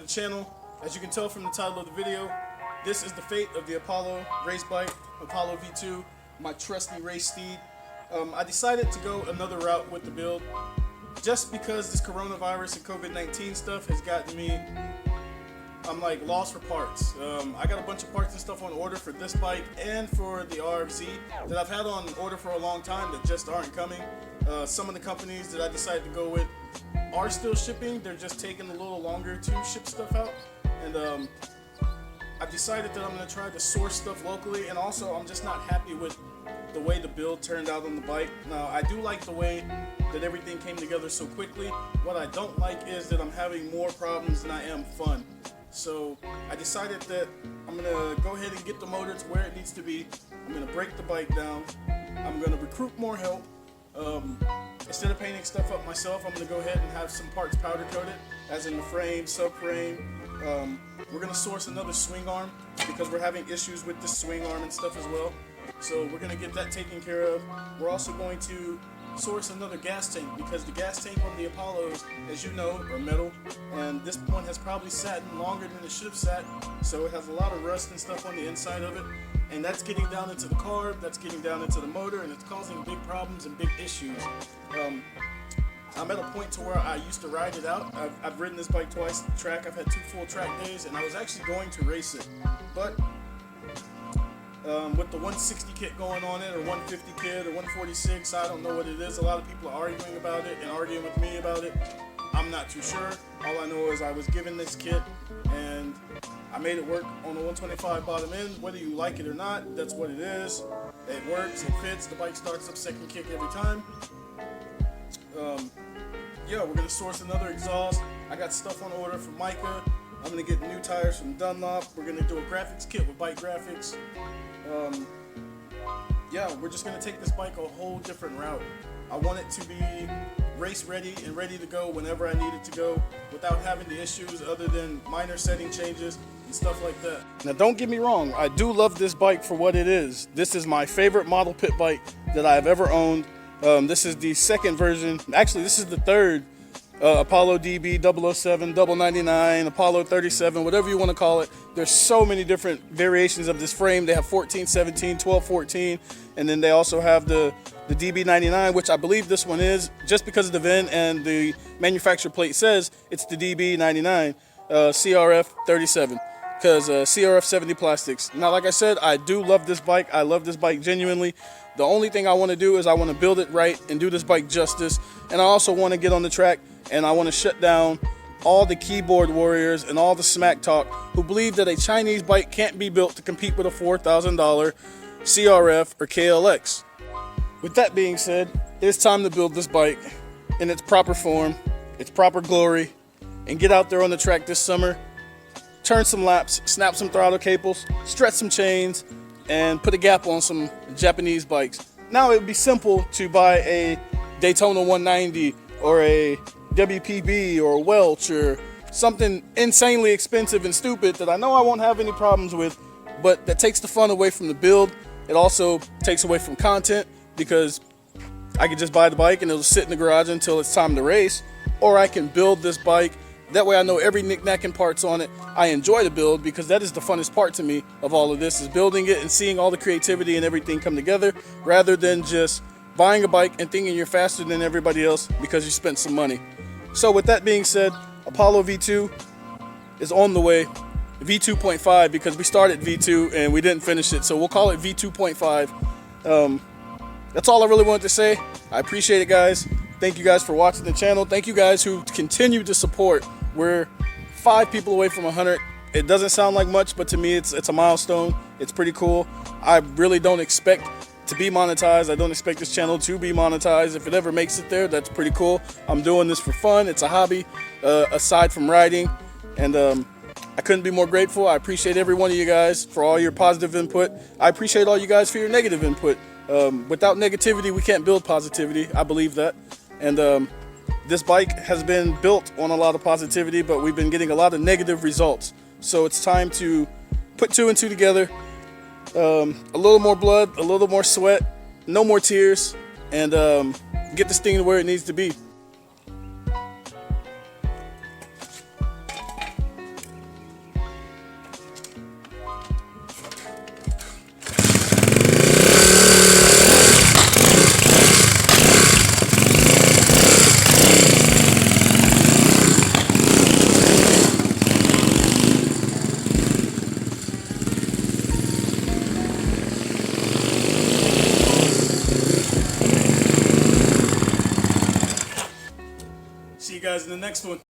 the channel. As you can tell from the title of the video, this is the fate of the Apollo Racebike, Apollo V2, my trusty race steed. I decided to go another route with the build just because this coronavirus and COVID-19 stuff has gotten me, I'm like lost for parts. I got a bunch of parts and stuff on order for this bike and for the RFZ that I've had on order for a long time that just aren't coming. Some of the companies that I decided to go with are still shipping, they're just taking a little longer to ship stuff out. And I've decided that I'm going to try to source stuff locally, and also I'm just not happy with the way the build turned out on the bike. Now, I do like the way that everything came together so quickly. What I don't like is that I'm having more problems than I am fun. So I decided that I'm going to go ahead and get the motor to where it needs to be. I'm going to break the bike down. I'm going to recruit more help. Instead of painting stuff up myself, I'm going to go ahead and have some parts powder coated, as in the frame, subframe. We're going to source another swing arm because we're having issues with this swing arm and stuff as well. So we're going to get that taken care of. We're also going to source another gas tank because the gas tank on the Apollos, as you know, are metal, and this one has probably sat longer than it should have sat, so it has a lot of rust and stuff on the inside of it, and that's getting down into the carb, that's getting down into the motor, and it's causing big problems and big issues. I'm at a point to where I used to ride it out. I've ridden this bike twice at the track. I've had 2 full track days, and I was actually going to race it, but with the 160 kit going on it, or 150 kit, or 146, I don't know what it is. A lot of people are arguing about it and arguing with me about it. I'm not too sure. All I know is I was given this kit, and I made it work on the 125 bottom end. Whether you like it or not, that's what it is. It works, it fits, the bike starts up second kick every time. Yeah, we're going to source another exhaust. I got stuff on order from Micah. I'm going to get new tires from Dunlop. We're going to do a graphics kit with bike graphics. Yeah, we're just going to take this bike a whole different route. I want it to be race ready and ready to go whenever I need it to go without having the issues other than minor setting changes and stuff like that. Now, don't get me wrong. I do love this bike for what it is. This is my favorite model pit bike that I've ever owned. This is the second version. Actually, this is the third Apollo DB 007, 099, Apollo 37, whatever you want to call it. There's so many different variations of this frame. They have 14, 17, 12, 14, and then they also have the DB99, which I believe this one is, just because of the VIN and the manufacturer plate says it's the DB99 CRF 37, because CRF 70 plastics. Now, like I said, I do love this bike. I love this bike genuinely. The only thing I want to do is I want to build it right and do this bike justice, and I also want to get on the track and I want to shut down all the keyboard warriors and all the smack talk who believe that a Chinese bike can't be built to compete with a $4,000 CRF or KLX. With that being said, it's time to build this bike in its proper form, its proper glory, and get out there on the track this summer, turn some laps, snap some throttle cables, stretch some chains, and put a gap on some Japanese bikes. Now, it would be simple to buy a Daytona 190 or a WPB or a Welch or something insanely expensive and stupid that I know I won't have any problems with, but that takes the fun away from the build. It also takes away from content because I could just buy the bike and it'll sit in the garage until it's time to race, or I can build this bike. That way I know every knick-knack and parts on it. I enjoy the build because that is the funnest part to me of all of this, is building it and seeing all the creativity and everything come together, rather than just buying a bike and thinking you're faster than everybody else because you spent some money. So with that being said, Apollo V2 is on the way. V2.5, because we started V2 and we didn't finish it, so we'll call it V2.5. That's all I really wanted to say. I appreciate it, guys. Thank you guys for watching the channel. Thank you guys who continue to support. We're 5 people away from 100. It doesn't sound like much, but to me it's a milestone. It's pretty cool. I really don't expect to be monetized. I don't expect this channel to be monetized. If it ever makes it there, that's pretty cool. I'm doing this for fun. It's a hobby aside from riding, and I couldn't be more grateful. I appreciate every one of you guys for all your positive input. I appreciate all you guys for your negative input. Without negativity, we can't build positivity. I believe that. And this bike has been built on a lot of positivity, but we've been getting a lot of negative results. So it's time to put 2 and 2 together. A little more blood, a little more sweat, no more tears, and get this thing to where it needs to be. in the next one.